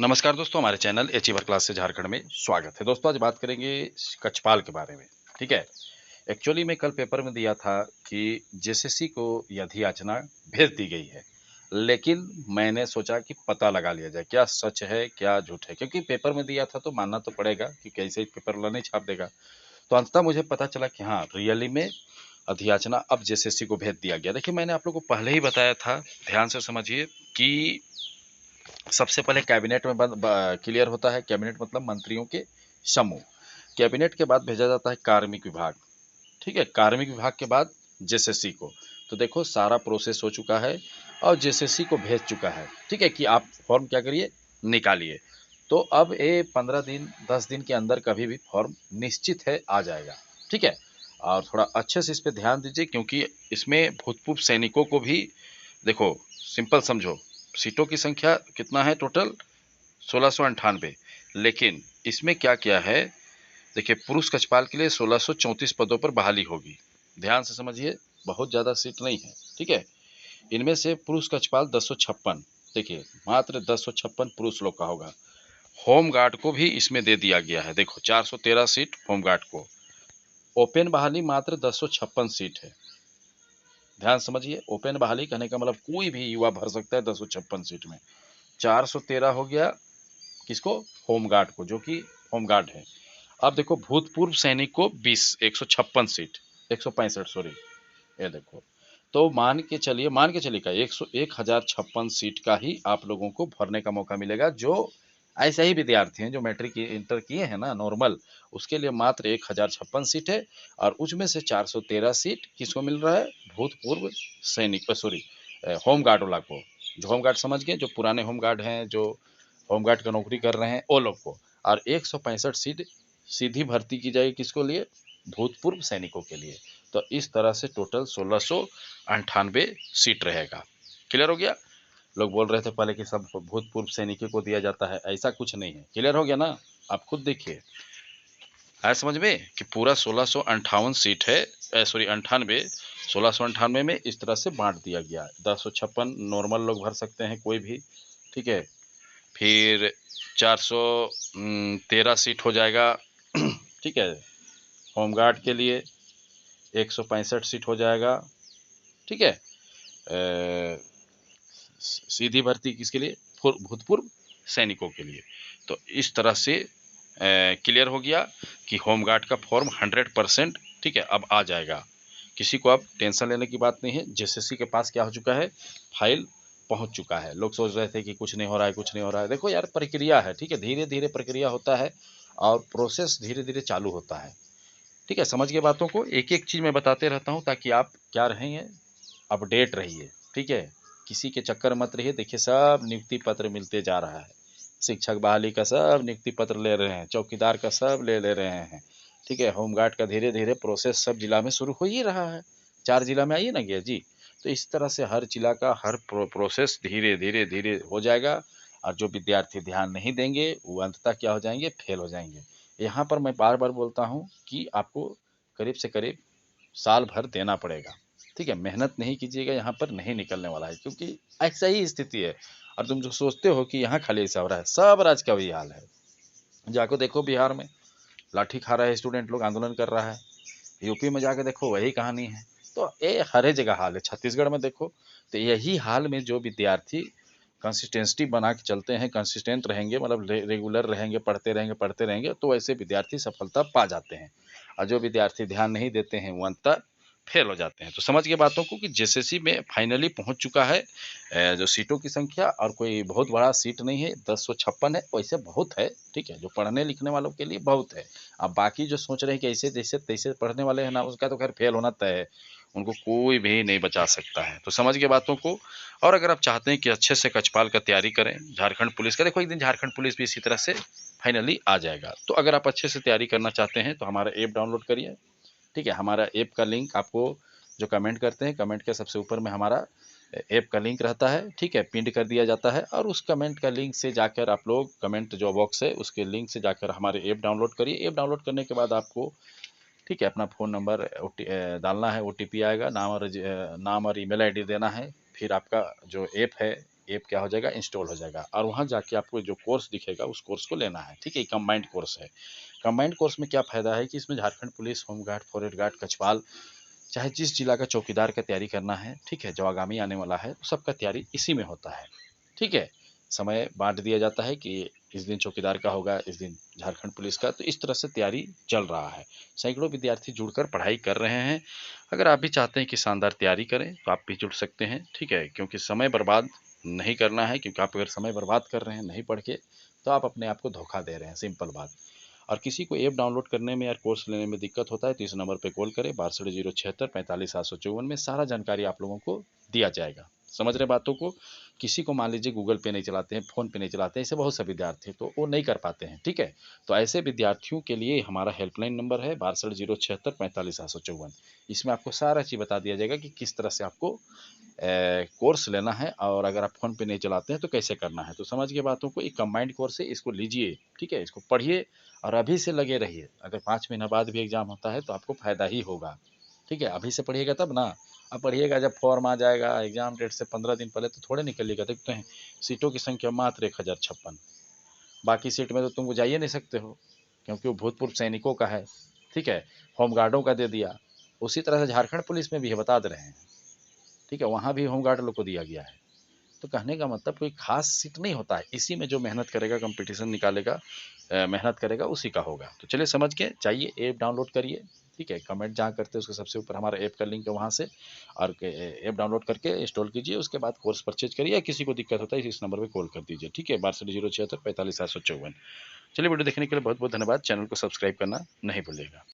नमस्कार दोस्तों, हमारे चैनल अचीवर क्लास से झारखंड में स्वागत है। दोस्तों आज बात करेंगे कक्षपाल के बारे में। ठीक है, एक्चुअली में कल पेपर में दिया था कि जेएसएससी को यह अधियाचना भेज दी गई है, लेकिन मैंने सोचा कि पता लगा लिया जाए क्या सच है क्या झूठ है, क्योंकि पेपर में दिया था तो मानना तो पड़ेगा कि कैसे पेपर वाला नहीं छाप देगा। तो अंततः मुझे पता चला कि हाँ, रियली में अधियाचना अब जेएसएससी को भेज दिया गया। देखिए, मैंने आप लोग को पहले ही बताया था, ध्यान से समझिए कि सबसे पहले कैबिनेट में क्लियर होता है। कैबिनेट मतलब मंत्रियों के समूह। कैबिनेट के बाद भेजा जाता है कार्मिक विभाग। ठीक है, कार्मिक विभाग के बाद जेएसएससी को। तो देखो सारा प्रोसेस हो चुका है और जेएसएससी को भेज चुका है। ठीक है, कि आप फॉर्म क्या करिए, निकालिए। तो अब ये 15 दिन 10 दिन के अंदर कभी भी फॉर्म निश्चित है आ जाएगा। ठीक है, और थोड़ा अच्छे से इस पर ध्यान दीजिए, क्योंकि इसमें भूतपूर्व सैनिकों को भी देखो, सिंपल समझो, सीटों की संख्या कितना है टोटल, 1698। लेकिन इसमें क्या क्या है, देखिए, पुरुष कक्षपाल के लिए 1634 पदों पर बहाली होगी। ध्यान से समझिए, बहुत ज़्यादा सीट नहीं है। ठीक है, इनमें से पुरुष कक्षपाल 1056, देखिए मात्र 1056 पुरुष लोग का होगा। होम गार्ड को भी इसमें दे दिया गया है। देखो 413 सीट होम गार्ड को। ओपन बहाली मात्र 1056 सीट है। ध्यान समझिए, ओपन बहाली कहने का मतलब कोई भी युवा भर सकता है 1056 सीट में। 413 हो गया किसको, होमगार्ड को, जो कि होमगार्ड है। अब देखो भूतपूर्व सैनिक को 20 156 सीट, 165 सॉरी, ये देखो। तो मान के चलिए का 1056 सीट का ही आप लोगों को भरने का मौका मिलेगा। जो ऐसे ही विद्यार्थी हैं जो मैट्रिक इंटर किए हैं ना नॉर्मल, उसके लिए मात्र 1056 सीट है। और उसमें से 413 सीट किसको मिल रहा है, भूतपूर्व सैनिक सॉरी होमगार्ड वाला को। जो होमगार्ड समझ गए, जो पुराने होमगार्ड हैं, जो होमगार्ड का नौकरी कर रहे हैं, वो लोग को। और 165 सीट सीधी भर्ती की जाएगी किसको लिए, भूतपूर्व सैनिकों के लिए। तो इस तरह से टोटल 1698 सीट रहेगा। क्लियर हो गया। लोग बोल रहे थे पहले कि सब भूतपूर्व सैनिकों को दिया जाता है, ऐसा कुछ नहीं है। क्लियर हो गया ना, आप खुद देखिए, आया समझ में कि पूरा 1658 सीट है, सॉरी 98, 1698 में इस तरह से बांट दिया गया है। 1056 नॉर्मल लोग भर सकते हैं कोई भी। ठीक है, फिर 413 सीट हो जाएगा ठीक है, होमगार्ड के लिए 165 सीट हो जाएगा। ठीक है, सीधी भर्ती किसके लिए, भूतपूर्व सैनिकों के लिए। तो इस तरह से क्लियर हो गया कि होमगार्ड का फॉर्म 100% ठीक है अब आ जाएगा। किसी को अब टेंशन लेने की बात नहीं है। जेएसएससी के पास क्या हो चुका है, फाइल पहुंच चुका है। लोग सोच रहे थे कि कुछ नहीं हो रहा है, कुछ नहीं हो रहा है। देखो यार, प्रक्रिया है। ठीक है, धीरे धीरे प्रक्रिया होता है और प्रोसेस धीरे धीरे चालू होता है। ठीक है, समझ गए बातों को। एक एक चीज़ मैं बताते रहता हूँ ताकि आप क्या रहेंगे, अपडेट रहिए। ठीक है, किसी के चक्कर मत रहिए। देखिए सब नियुक्ति पत्र मिलते जा रहा है। शिक्षक बहाली का सब नियुक्ति पत्र ले रहे हैं, चौकीदार का सब ले रहे हैं। ठीक है, होमगार्ड का धीरे धीरे प्रोसेस सब जिला में शुरू हो ही रहा है। 4 जिला में आइए ना गया जी। तो इस तरह से हर जिला का हर प्रोसेस धीरे धीरे धीरे हो जाएगा। और जो विद्यार्थी ध्यान नहीं देंगे वो अंततः क्या हो जाएंगे, फेल हो जाएंगे। यहाँ पर मैं बार बार बोलता हूँ कि आपको करीब से करीब साल भर देना पड़ेगा। ठीक है, मेहनत नहीं कीजिएगा, यहाँ पर नहीं निकलने वाला है, क्योंकि ऐसा ही स्थिति है। और तुम जो सोचते हो कि यहाँ खाली ऐसा हो रहा है, सब राज्य का वही हाल है। जाको देखो बिहार में लाठी खा रहा है स्टूडेंट लोग, आंदोलन कर रहा है। यूपी में जाके देखो वही कहानी है। तो ये हर जगह हाल है। छत्तीसगढ़ में देखो, तो यही हाल में जो विद्यार्थी कंसिस्टेंसी बना के चलते हैं, कंसिस्टेंट रहेंगे, मतलब रेगुलर रहेंगे, पढ़ते रहेंगे, तो ऐसे विद्यार्थी सफलता पा जाते हैं। और जो विद्यार्थी ध्यान नहीं देते हैं वो अंततः फेल हो जाते हैं। तो समझ गए बातों को कि जेएसएससी में फाइनली पहुंच चुका है। जो सीटों की संख्या और कोई बहुत बड़ा सीट नहीं है, 1056 है, वैसे बहुत है। ठीक है, जो पढ़ने लिखने वालों के लिए बहुत है। अब बाकी जो सोच रहे हैं कि ऐसे जैसे तैसे पढ़ने वाले हैं ना, उसका तो खैर फेल होना तय है। उनको कोई भी नहीं बचा सकता है। तो समझ गए बातों को। और अगर आप चाहते हैं कि अच्छे से कक्षपाल का तैयारी करें, झारखंड पुलिस का, देखो एक दिन झारखंड पुलिस भी इसी तरह से फाइनली आ जाएगा। तो अगर आप अच्छे से तैयारी करना चाहते हैं तो हमारा ऐप डाउनलोड करिए। ठीक है, हमारा ऐप का लिंक आपको, जो कमेंट करते हैं, कमेंट के सबसे ऊपर में हमारा ऐप का लिंक रहता है। ठीक है, पिन कर दिया जाता है और उस कमेंट का लिंक से जाकर आप लोग, कमेंट जो बॉक्स है उसके लिंक से जाकर हमारे ऐप डाउनलोड करिए। ऐप डाउनलोड करने के बाद आपको, ठीक है, अपना फ़ोन नंबर डालना है, ओटीपी आएगा, नाम और ईमेल आईडी देना है। फिर आपका जो ऐप है, ऐप क्या हो जाएगा, इंस्टॉल हो जाएगा और वहाँ जाके आपको जो कोर्स दिखेगा उस कोर्स को लेना है। ठीक है, कंबाइंड कोर्स है। कंबाइंड कोर्स में क्या फ़ायदा है कि इसमें Jharkhand police, home guard, forest guard, कछवाल, चाहे जिस जिला का चौकीदार का तैयारी करना है, ठीक है, जो आगामी आने वाला है, सबका तैयारी इसी में होता है। ठीक है, समय बांट दिया जाता है कि इस दिन चौकीदार का होगा, इस दिन झारखंड पुलिस का, तो इस तरह से तैयारी चल रहा है। सैकड़ों विद्यार्थी जुड़कर पढ़ाई कर रहे हैं। अगर आप भी चाहते हैं कि शानदार तैयारी करें तो आप भी जुड़ सकते हैं। ठीक है, क्योंकि समय बर्बाद नहीं करना है, क्योंकि आप अगर समय बर्बाद कर रहे हैं नहीं पढ़ के, तो आप अपने आप को धोखा दे रहे हैं, सिंपल बात। और किसी को ऐप डाउनलोड करने में या कोर्स लेने में दिक्कत होता है तो इस नंबर पे कॉल करें, 62 076 45 754 में सारा जानकारी आप लोगों को दिया जाएगा। समझ रहे बातों को। किसी को मान लीजिए गूगल पे नहीं चलाते हैं, फ़ोन पे नहीं चलाते हैं, ऐसे बहुत से विद्यार्थी तो वो नहीं कर पाते हैं। ठीक है, तो ऐसे विद्यार्थियों के लिए हमारा हेल्पलाइन नंबर है 62 076 45 754। इसमें आपको सारा चीज़ बता दिया जाएगा कि किस तरह से आपको कोर्स लेना है और अगर आप फ़ोन पे नहीं चलाते हैं तो कैसे करना है। तो समझ गए बातों को। एक कंबाइंड कोर्स है, इसको लीजिए। ठीक है, इसको पढ़िए और अभी से लगे रहिए। अगर 5 महीना बाद भी एग्ज़ाम होता है तो आपको फ़ायदा ही होगा। ठीक है, अभी से पढ़िएगा तब ना। अब पढ़िएगा जब फॉर्म आ जाएगा, एग्ज़ाम डेट से 15 दिन पहले तो थोड़े निकलिएगा। देखते हैं सीटों की संख्या मात्र 1056, बाकी सीट में तो तुम जा ही नहीं सकते हो, क्योंकि वो भूतपूर्व सैनिकों का है। ठीक है, होमगार्डों का दे दिया, उसी तरह से झारखंड पुलिस में भी है, बता दे रहे हैं। ठीक है, वहाँ भी होमगार्ड लोग को दिया गया है। तो कहने का मतलब कोई खास सीट नहीं होता है, इसी में जो मेहनत करेगा, कंपटीशन निकालेगा, मेहनत करेगा, उसी का होगा। तो चलिए समझ के जाइए, ऐप डाउनलोड करिए। ठीक है, कमेंट जहाँ करते हैं उसके सबसे ऊपर हमारा ऐप का लिंक है, वहाँ से और ऐप डाउनलोड करके इंस्टॉल कीजिए। उसके बाद कोर्स परचेज करिए, या किसी को दिक्कत होता है इस नंबर पर कॉल कर दीजिए। ठीक है, 62 076 45 754। चलिए, वीडियो देखने के लिए बहुत बहुत धन्यवाद। चैनल को सब्सक्राइब करना नहीं भूलिएगा।